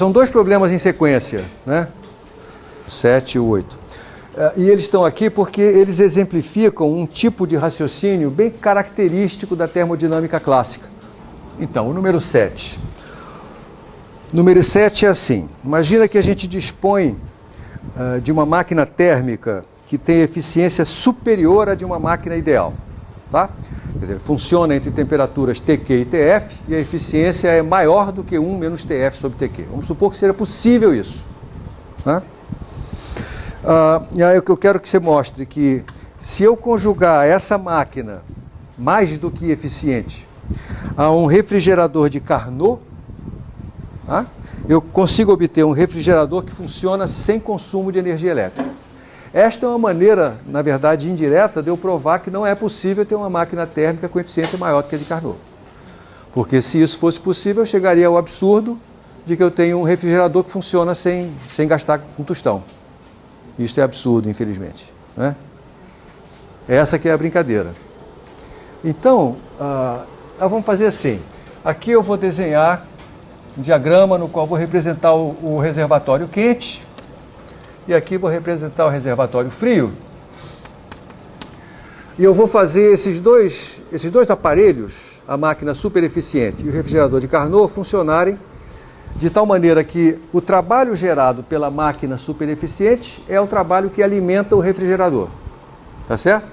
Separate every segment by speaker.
Speaker 1: São dois problemas em sequência, né? 7 e 8. E eles estão aqui porque eles exemplificam um tipo de raciocínio bem característico da termodinâmica clássica. Então, o número 7. O número 7 é assim. Imagina que a gente dispõe de uma máquina térmica que tem eficiência superior à de uma máquina ideal. Tá? Quer dizer, funciona entre temperaturas TQ e TF e a eficiência é maior do que 1 menos TF sobre TQ. Vamos supor que seja possível isso. Né? E aí o que eu quero que você mostre que se eu conjugar essa máquina mais do que eficiente a um refrigerador de Carnot, eu consigo obter um refrigerador que funciona sem consumo de energia elétrica. Esta é uma maneira, na verdade, indireta de eu provar que não é possível ter uma máquina térmica com eficiência maior do que a de Carnot. Porque se isso fosse possível, eu chegaria ao absurdo de que eu tenho um refrigerador que funciona sem gastar com tostão. Isso é absurdo, infelizmente. Né? Essa que é a brincadeira. Então, vamos fazer assim. Aqui eu vou desenhar um diagrama no qual vou representar o reservatório quente e aqui vou representar o reservatório frio. E eu vou fazer esses dois aparelhos, a máquina super eficiente e o refrigerador de Carnot, funcionarem de tal maneira que o trabalho gerado pela máquina super eficiente é o trabalho que alimenta o refrigerador. Tá certo?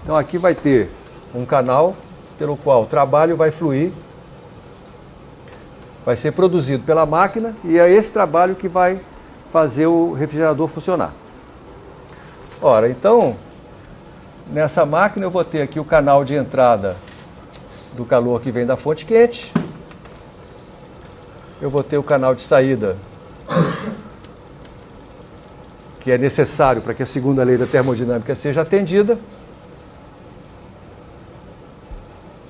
Speaker 1: Então aqui vai ter um canal pelo qual o trabalho vai fluir, vai ser produzido pela máquina e é esse trabalho que vai fazer o refrigerador funcionar. Ora, então, nessa máquina eu vou ter aqui o canal de entrada do calor que vem da fonte quente. Eu vou ter o canal de saída, que é necessário para que a segunda lei da termodinâmica seja atendida.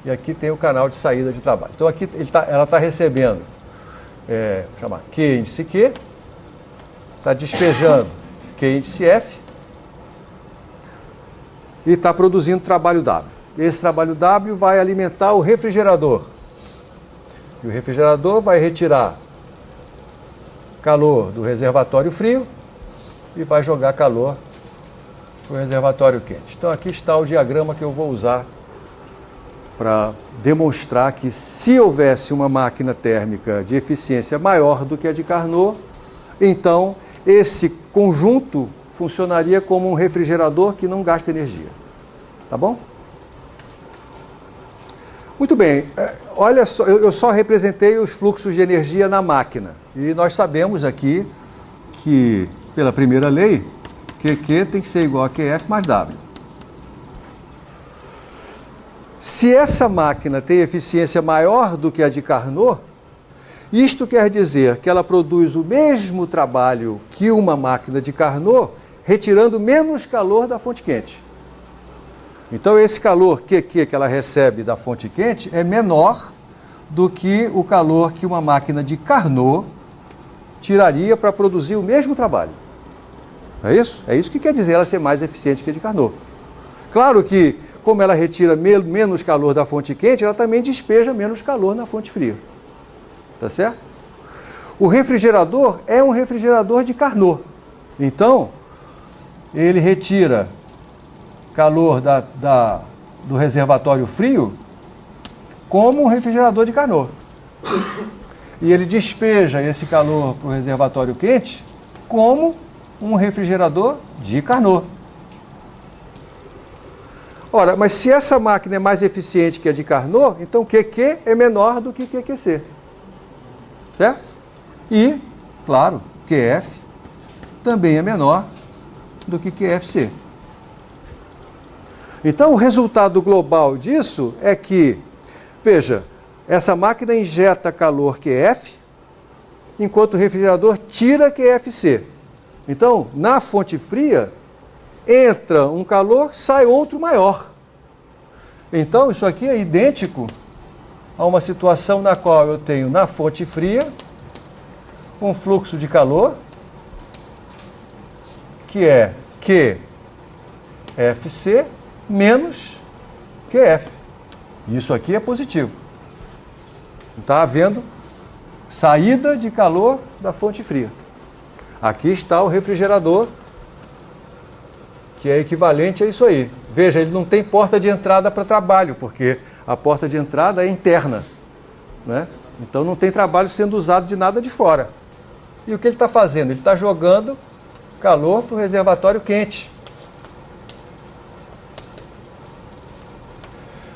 Speaker 1: E aqui tem o canal de saída de trabalho. Então aqui ela está recebendo, chamar Q índice Q, está despejando Q índice F e está produzindo trabalho W. Esse trabalho W vai alimentar o refrigerador. E o refrigerador vai retirar calor do reservatório frio e vai jogar calor para o reservatório quente. Então aqui está o diagrama que eu vou usar para demonstrar que se houvesse uma máquina térmica de eficiência maior do que a de Carnot, então esse conjunto funcionaria como um refrigerador que não gasta energia. Tá bom? Muito bem, olha só, eu só representei os fluxos de energia na máquina. E nós sabemos aqui que, pela primeira lei, QQ tem que ser igual a QF mais W. Se essa máquina tem eficiência maior do que a de Carnot, isto quer dizer que ela produz o mesmo trabalho que uma máquina de Carnot, retirando menos calor da fonte quente. Então esse calor QQ que ela recebe da fonte quente é menor do que o calor que uma máquina de Carnot tiraria para produzir o mesmo trabalho. É isso? É isso que quer dizer ela ser mais eficiente que a de Carnot. Claro que, como ela retira menos calor da fonte quente, ela também despeja menos calor na fonte fria. Tá certo? O refrigerador é um refrigerador de Carnot. Então, ele retira calor do reservatório frio como um refrigerador de Carnot. E ele despeja esse calor para o reservatório quente como um refrigerador de Carnot. Ora, mas se essa máquina é mais eficiente que a de Carnot, então QQ é menor do que QQC. Certo? E, claro, QF também é menor do que QFC. Então, o resultado global disso é que, veja, essa máquina injeta calor QF, enquanto o refrigerador tira QFC. Então, na fonte fria, entra um calor, sai outro maior. Então, isso aqui é idêntico a uma situação na qual eu tenho na fonte fria um fluxo de calor que é QFC menos QF. Isso aqui é positivo. Não está havendo saída de calor da fonte fria. Aqui está o refrigerador, que é equivalente a isso aí. Veja, ele não tem porta de entrada para trabalho, porque a porta de entrada é interna, né? Então não tem trabalho sendo usado de nada de fora. E o que ele está fazendo? Ele está jogando calor para o reservatório quente.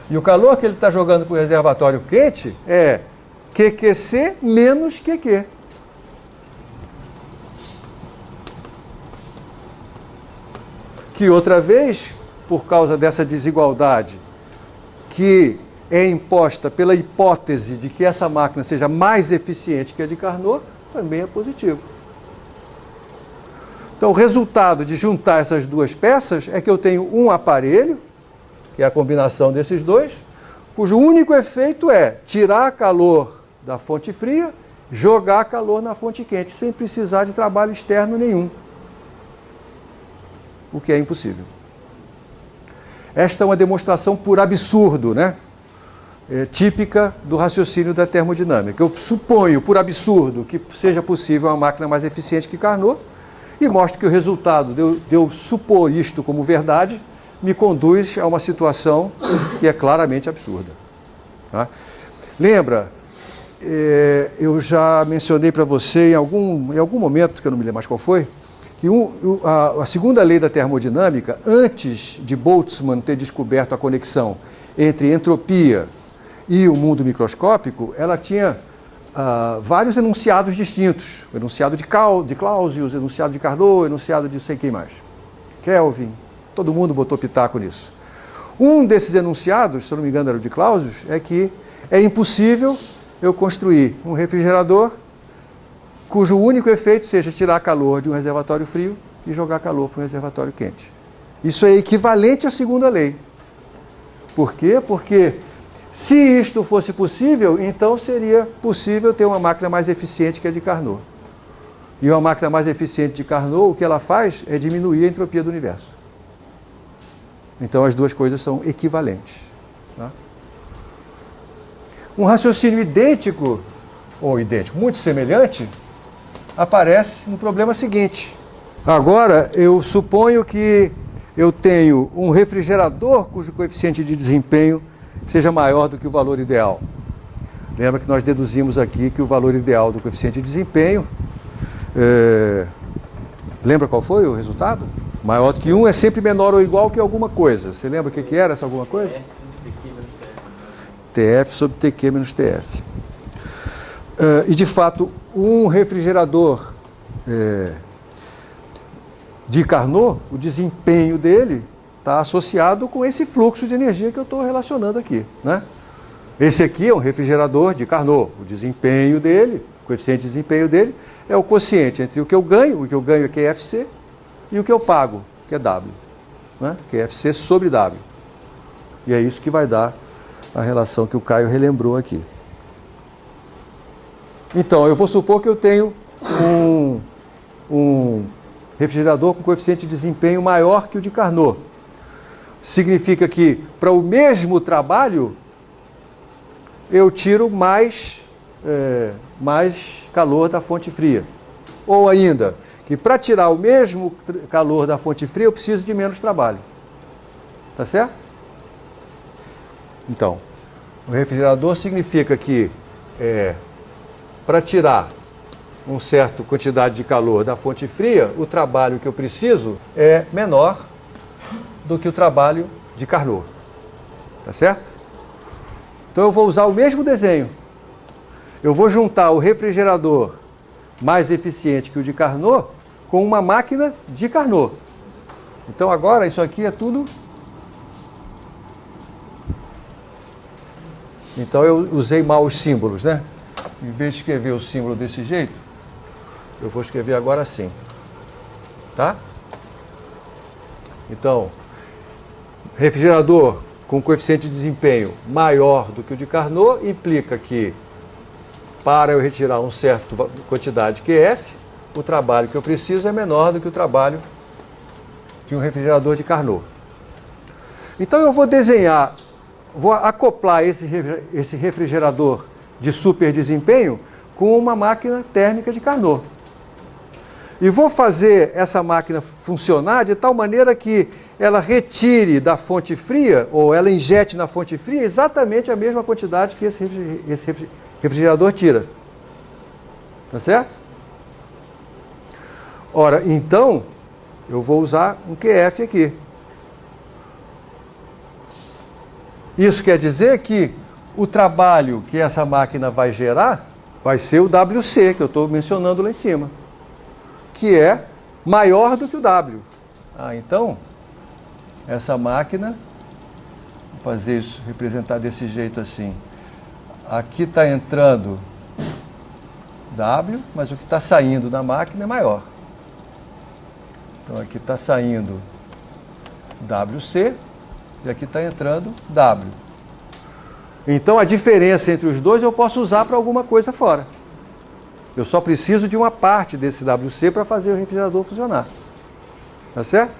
Speaker 1: E o calor que ele está jogando para o reservatório quente é QQC menos QQ. Que outra vez, por causa dessa desigualdade que é imposta pela hipótese de que essa máquina seja mais eficiente que a de Carnot, também é positivo. Então, o resultado de juntar essas duas peças é que eu tenho um aparelho, que é a combinação desses dois, cujo único efeito é tirar calor da fonte fria, jogar calor na fonte quente, sem precisar de trabalho externo nenhum. O que é impossível. Esta é uma demonstração por absurdo, né? Típica do raciocínio da termodinâmica. Eu suponho, por absurdo, que seja possível uma máquina mais eficiente que Carnot e mostro que o resultado de eu supor isto como verdade me conduz a uma situação que é claramente absurda. Tá? Lembra, eu já mencionei para você em algum momento, que eu não me lembro mais qual foi, que a segunda lei da termodinâmica, antes de Boltzmann ter descoberto a conexão entre entropia e o mundo microscópico, ela tinha vários enunciados distintos. O enunciado de Clausius, o enunciado de Carnot, o enunciado de não sei quem mais. Kelvin, todo mundo botou pitaco nisso. Um desses enunciados, se eu não me engano era o de Clausius, é que é impossível eu construir um refrigerador cujo único efeito seja tirar calor de um reservatório frio e jogar calor para um reservatório quente. Isso é equivalente à segunda lei. Por quê? Porque se isto fosse possível, então seria possível ter uma máquina mais eficiente que a de Carnot. E uma máquina mais eficiente de Carnot, o que ela faz é diminuir a entropia do universo. Então as duas coisas são equivalentes. Tá? Um raciocínio idêntico, ou idêntico, muito semelhante, aparece no problema seguinte. Agora, eu suponho que eu tenho um refrigerador cujo coeficiente de desempenho seja maior do que o valor ideal. Lembra que nós deduzimos aqui que o valor ideal do coeficiente de desempenho, lembra qual foi o resultado? Maior do que 1 é sempre menor ou igual que alguma coisa. Você lembra o que era essa alguma coisa? TF sobre TQ menos TF. E de fato, um refrigerador de Carnot, o desempenho dele está associado com esse fluxo de energia que eu estou relacionando aqui, né? Esse aqui é um refrigerador de Carnot. O desempenho dele, o coeficiente de desempenho dele, é o quociente entre o que eu ganho é QFC, e o que eu pago, que é W. Né? QFC sobre W. E é isso que vai dar a relação que o Caio relembrou aqui. Então, eu vou supor que eu tenho um refrigerador com coeficiente de desempenho maior que o de Carnot. Significa que, para o mesmo trabalho, eu tiro mais calor da fonte fria. Ou ainda, que para tirar o mesmo calor da fonte fria, eu preciso de menos trabalho. Tá certo? Então, o refrigerador significa que, para tirar uma certa quantidade de calor da fonte fria, o trabalho que eu preciso é menor do que o trabalho de Carnot. Tá certo? Então eu vou usar o mesmo desenho. Eu vou juntar o refrigerador mais eficiente que o de Carnot com uma máquina de Carnot. Então agora isso aqui é tudo... Então eu usei mal os símbolos, né? Em vez de escrever o símbolo desse jeito, eu vou escrever agora assim. Tá? Então, refrigerador com coeficiente de desempenho maior do que o de Carnot implica que, para eu retirar uma certa quantidade QF, o trabalho que eu preciso é menor do que o trabalho de um refrigerador de Carnot. Então eu vou desenhar, vou acoplar esse refrigerador de super desempenho com uma máquina térmica de Carnot. E vou fazer essa máquina funcionar de tal maneira que ela retire da fonte fria, ou ela injete na fonte fria, exatamente a mesma quantidade que esse refrigerador tira. Tá certo? Ora, então, eu vou usar um QF aqui. Isso quer dizer que o trabalho que essa máquina vai gerar vai ser o WC, que eu estou mencionando lá em cima, que é maior do que o W. Então, essa máquina, vou fazer isso, representar desse jeito assim. Aqui está entrando W, mas o que está saindo da máquina é maior. Então, aqui está saindo WC e aqui está entrando W. Então, a diferença entre os dois eu posso usar para alguma coisa fora. Eu só preciso de uma parte desse WC para fazer o refrigerador funcionar. Tá certo?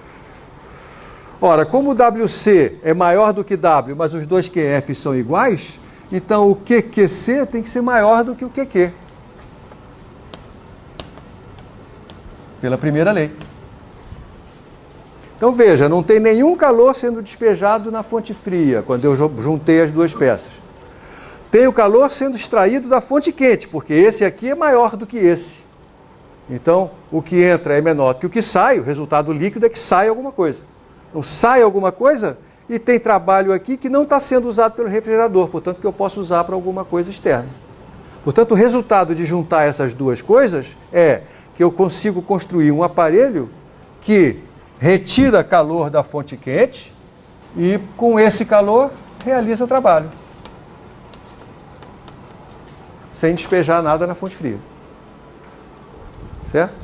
Speaker 1: Ora, como o WC é maior do que W, mas os dois QF são iguais, então o QQC tem que ser maior do que o QQ. Pela primeira lei. Então veja, não tem nenhum calor sendo despejado na fonte fria, quando eu juntei as duas peças. Tem o calor sendo extraído da fonte quente, porque esse aqui é maior do que esse. Então, o que entra é menor do que o que sai, o resultado líquido é que sai alguma coisa. Então, sai alguma coisa e tem trabalho aqui que não está sendo usado pelo refrigerador, portanto, que eu posso usar para alguma coisa externa. Portanto, o resultado de juntar essas duas coisas é que eu consigo construir um aparelho que retira calor da fonte quente e, com esse calor, realiza trabalho. Sem despejar nada na fonte fria. Certo?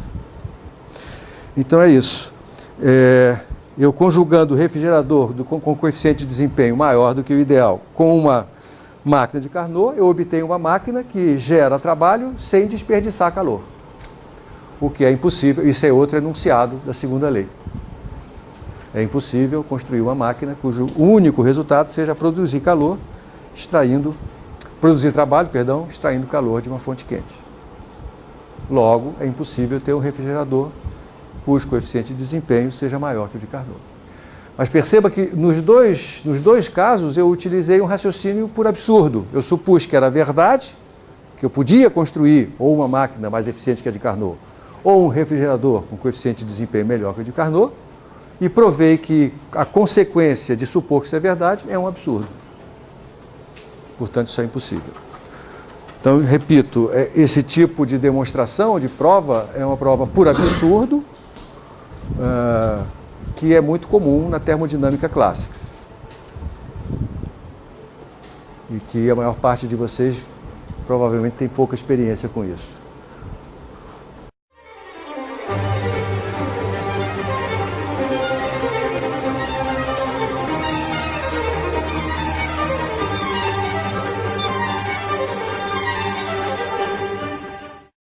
Speaker 1: Então é isso. Eu conjugando o refrigerador com coeficiente de desempenho maior do que o ideal com uma máquina de Carnot, eu obtenho uma máquina que gera trabalho sem desperdiçar calor. O que é impossível, isso é outro enunciado da segunda lei. É impossível construir uma máquina cujo único resultado seja produzir calor, produzir trabalho, extraindo calor de uma fonte quente. Logo, é impossível ter um refrigerador cujo coeficiente de desempenho seja maior que o de Carnot. Mas perceba que nos dois casos eu utilizei um raciocínio por absurdo. Eu supus que era verdade, que eu podia construir ou uma máquina mais eficiente que a de Carnot, ou um refrigerador com coeficiente de desempenho melhor que o de Carnot, e provei que a consequência de supor que isso é verdade é um absurdo. Portanto, isso é impossível. Então, repito, esse tipo de demonstração, de prova, é uma prova por absurdo, que é muito comum na termodinâmica clássica. E que a maior parte de vocês provavelmente tem pouca experiência com isso.